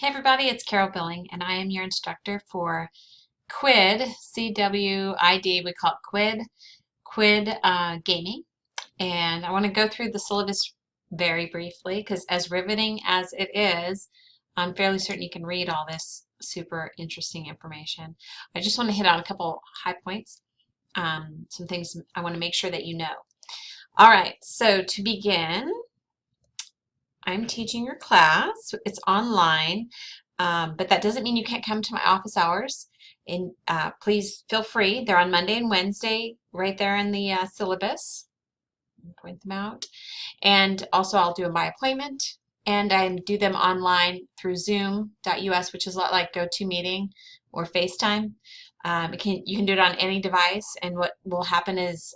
Hey everybody, it's Carol Billing, and I am your instructor for CWID, C-W-I-D, we call it CWID Gaming. And I want to go through the syllabus very briefly because as riveting as it is, I'm fairly certain you can read all this super interesting information. I just want to hit on a couple high points, some things I want to make sure that you know. All right, so to begin, I'm teaching your class. It's online, but that doesn't mean you can't come to my office hours. And please feel free. They're on Monday and Wednesday, right there in the syllabus. Point them out. And also, I'll do them by appointment, and I do them online through Zoom.us, which is a lot like GoToMeeting or FaceTime. You can do it on any device, and what will happen is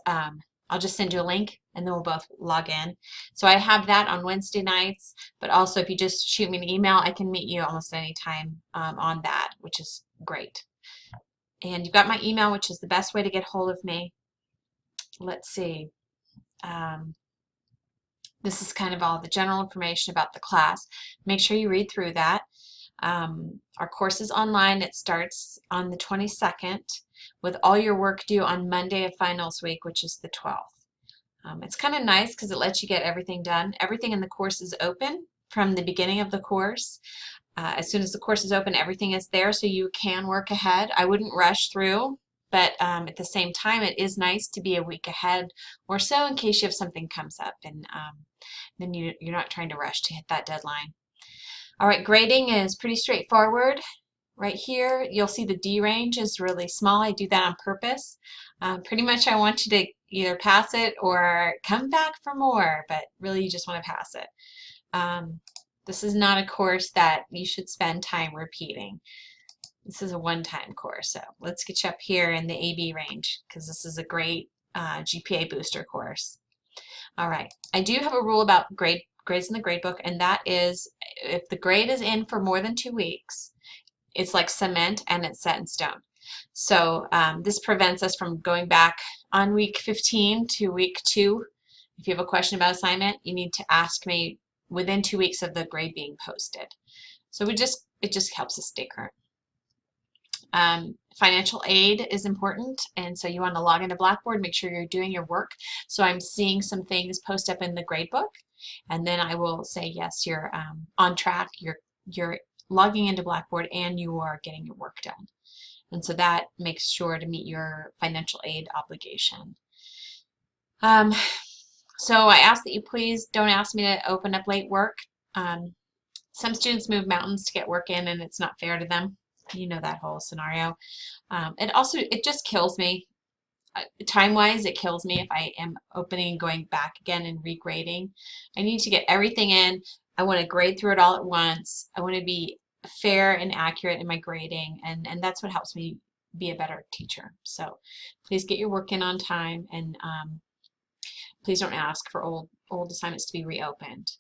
I'll just send you a link and then we'll both log in. So I have that on Wednesday nights, but also if you just shoot me an email, I can meet you almost any time on that, which is great. And you've got my email, which is the best way to get hold of me. Let's see. This is kind of all the general information about the class. Make sure you read through that. Our course is online. It starts on the 22nd with all your work due on Monday of finals week, which is the 12th. It's kind of nice because it lets you get everything done. Everything in the course is open from the beginning of the course. As soon as the course is open, everything is there, so you can work ahead. I wouldn't rush through, but at the same time, it is nice to be a week ahead or so in case you have something comes up, and then you're not trying to rush to hit that deadline. All right, grading is pretty straightforward. Right here, you'll see the D range is really small. I do that on purpose. Pretty much I want you to either pass it or come back for more, but really you just want to pass it. This is not a course that you should spend time repeating. This is a one-time course, so let's get you up here in the AB range because this is a great GPA booster course. All right, I do have a rule about grades in the gradebook, and that is if the grade is in for more than 2 weeks, it's like cement and it's set in stone. So this prevents us from going back on week 15 to week 2. If you have a question about assignment, you need to ask me within 2 weeks of the grade being posted. So it just helps us stay current. Financial aid is important, and so you want to log into Blackboard, make sure you're doing your work. So I'm seeing some things post up in the gradebook, and then I will say, yes, you're on track, you're logging into Blackboard, and you are getting your work done. And so that makes sure to meet your financial aid obligation. So I ask that you please don't ask me to open up late work. Some students move mountains to get work in, and it's not fair to them. You know that whole scenario. It just kills me. Time-wise, it kills me if I am opening and going back again and regrading. I need to get everything in. I want to grade through it all at once. I want to be fair and accurate in my grading, and that's what helps me be a better teacher. So please get your work in on time, and please don't ask for old assignments to be reopened.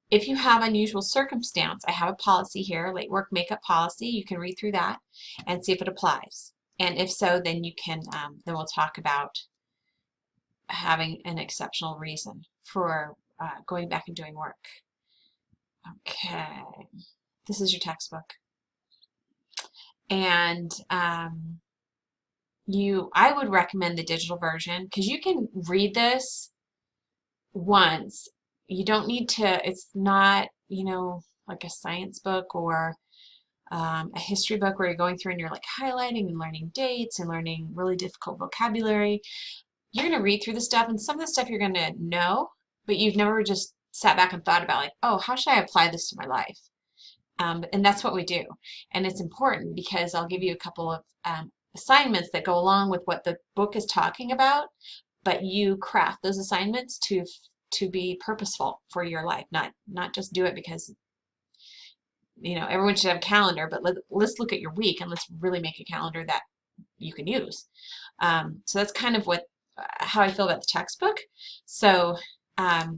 If you have unusual circumstance, I have a policy here, late work makeup policy. You can read through that and see if it applies. And if so, then you can, then we'll talk about having an exceptional reason for going back and doing work. Okay, this is your textbook. And I would recommend the digital version because you can read this once. You don't need to, it's not, like a science book or a history book where you're going through and you're like highlighting and learning dates and learning really difficult vocabulary. You're going to read through the stuff, and some of the stuff you're going to know, but you've never just sat back and thought about, like, oh, how should I apply this to my life? And that's what we do. And it's important because I'll give you a couple of assignments that go along with what the book is talking about, but you craft those assignments to be purposeful for your life, not just do it because everyone should have a calendar, but let's look at your week and let's really make a calendar that you can use. So that's kind of how I feel about the textbook. So I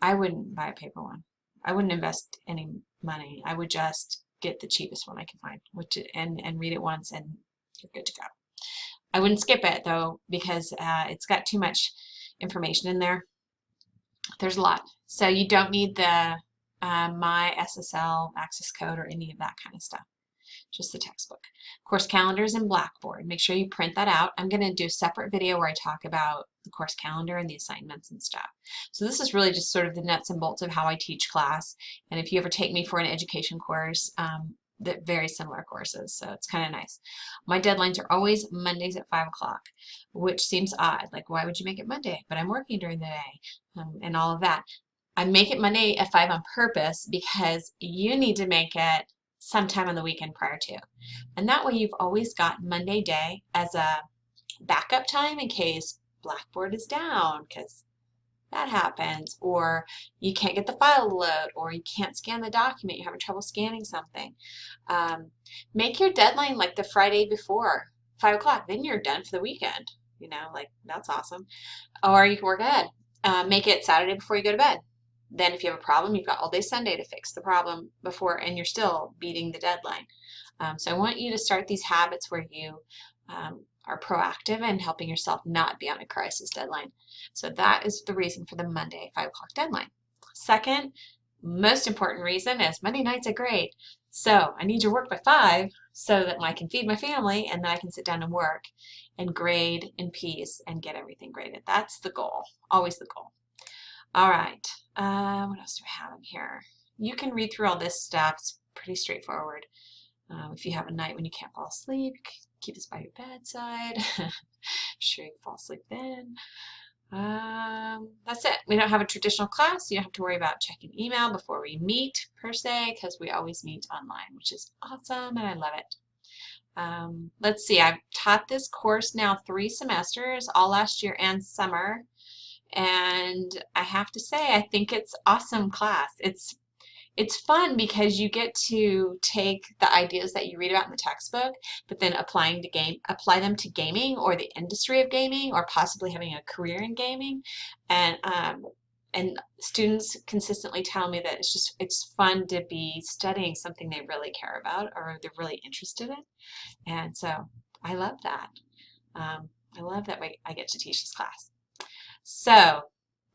wouldn't buy a paper one. I wouldn't invest any money. I would just get the cheapest one I can find, and read it once, and you're good to go. I wouldn't skip it though because it's got too much information in there. There's a lot. So you don't need the my SSL access code or any of that kind of stuff. Just the textbook. Course calendar is in Blackboard. Make sure you print that out. I'm going to do a separate video where I talk about the course calendar and the assignments and stuff. So this is really just sort of the nuts and bolts of how I teach class. And if you ever take me for an education course, they're very similar courses, so it's kind of nice. My deadlines are always Mondays at 5 o'clock, which seems odd. Like, why would you make it Monday? But I'm working during the day and all of that. I make it Monday at 5 on purpose because you need to make it sometime on the weekend prior to. And that way you've always got Monday day as a backup time in case Blackboard is down, because that happens, or you can't get the file to load, or you can't scan the document, you're having trouble scanning something. Make your deadline like the Friday before, 5 o'clock, then you're done for the weekend. You know, like, that's awesome. Or you can work ahead. Make it Saturday before you go to bed. Then if you have a problem, you've got all day Sunday to fix the problem before, and you're still beating the deadline. So I want you to start these habits where you are proactive and helping yourself not be on a crisis deadline. So that is the reason for the Monday 5 o'clock deadline. Second, most important reason is Monday nights are great. So I need your work by 5 so that I can feed my family and then I can sit down and work and grade in peace and get everything graded. That's the goal, always the goal. All right, what else do we have in here? You can read through all this stuff. It's pretty straightforward. If you have a night when you can't fall asleep, keep this by your bedside. I'm sure you can fall asleep then. That's it. We don't have a traditional class. You don't have to worry about checking email before we meet per se, because we always meet online, which is awesome and I love it. Let's see, I've taught this course now 3 semesters, all last year and summer. And I have to say, I think it's awesome class. It's fun because you get to take the ideas that you read about in the textbook, but then apply them to gaming or the industry of gaming, or possibly having a career in gaming. And students consistently tell me that it's fun to be studying something they really care about or they're really interested in. And so I love that. I love that I get to teach this class. So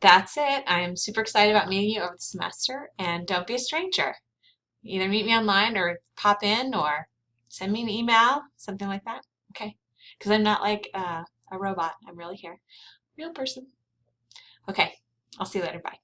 that's it. I'm super excited about meeting you over the semester, and don't be a stranger. Either meet me online or pop in or send me an email, something like that. Okay? Because I'm not like a robot. I'm really here. Real person. Okay. I'll see you later. Bye.